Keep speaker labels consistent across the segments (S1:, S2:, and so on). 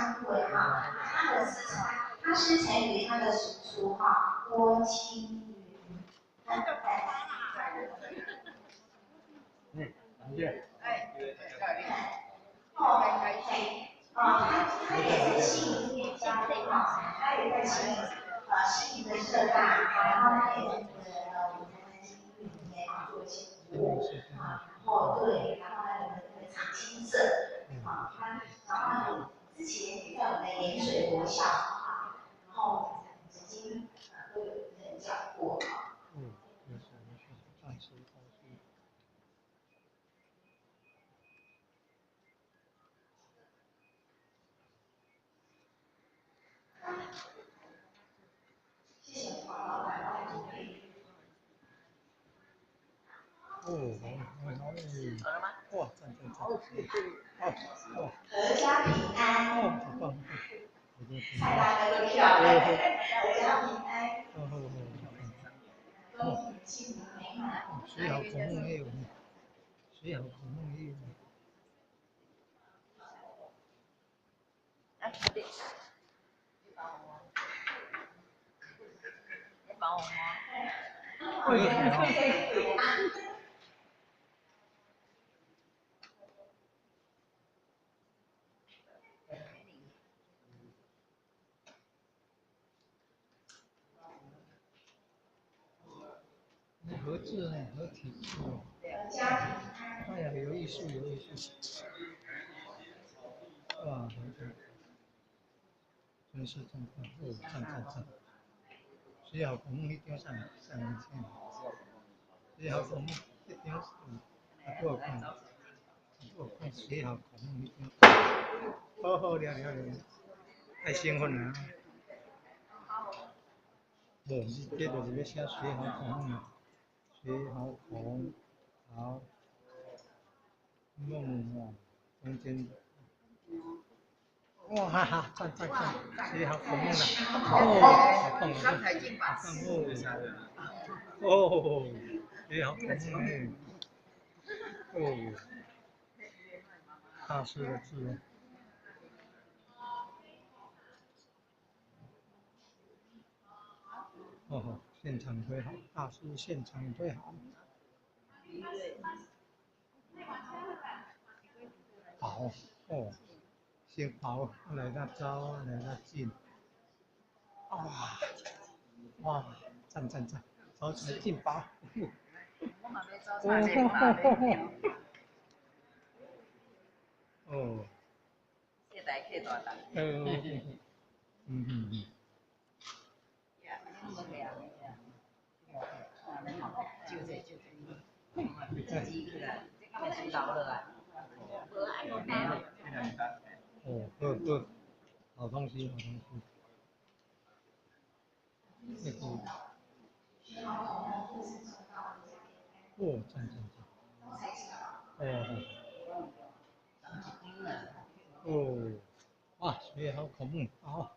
S1: 相对哈，它的是成，它是成语，它的属书哈，多青云。看对。
S2: 感谢。
S1: 哦，嘿，它也是悉尼店家的哈，它也在悉尼的社大，然后它也在我们台南新域里面做一些服务啊，然后对，然后还有那个长青社啊，然后之前也在我们的盐水国小啊，然后曾经都有任教过啊。
S2: 暂时东西。
S1: 谢谢黄老板的鼓励。
S2: 哦，好，哇，赞。哦，
S1: 阖家平安。
S2: 哦，好棒。
S1: 蔡大哥都跳，阖家平安。恭喜幸福美满。
S2: 水好孔孟也有，水好孔孟也有。
S3: 你帮我吗？
S2: 可以好。合字呢，合体字哦。哎呀，有艺术。哇，真是真棒，哦，赞。水好孔孟一定要上文线，水好孔孟一定要多少看，水好孔孟一定要。好了，太兴奋了。无，这就是要写水好孔孟啊，水好孔好孟啊，中间。哇哈哈，赞，水好孔孟了，哦，好棒哦，水好孔孟哦，大师的字哦，现场会好，大师现场会好。薄哦，先薄来得早，来得紧。哇，赞，招财进宝。
S3: 我嘛要招财进宝。
S2: 哦。
S3: 小台客大台。就这，自己起来，这敢会输老了啊？无爱无带。
S2: 哦，好东西。哦，赞。哦，哇，水好孔孟，好。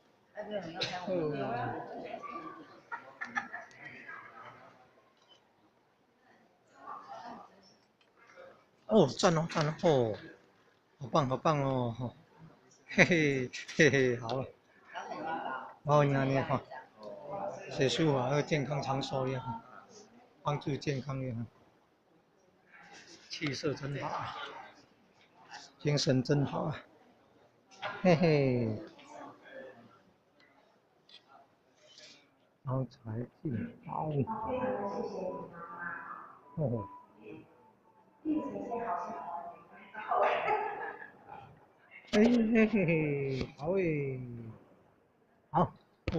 S2: 哦，赞哦，哦，好棒哦，嘿，好。哦，你好，写书法要健康长寿呀，帮助健康呀，气色真好啊，精神真好啊，嘿，招财进宝。哦。嘿，好诶，好，哦。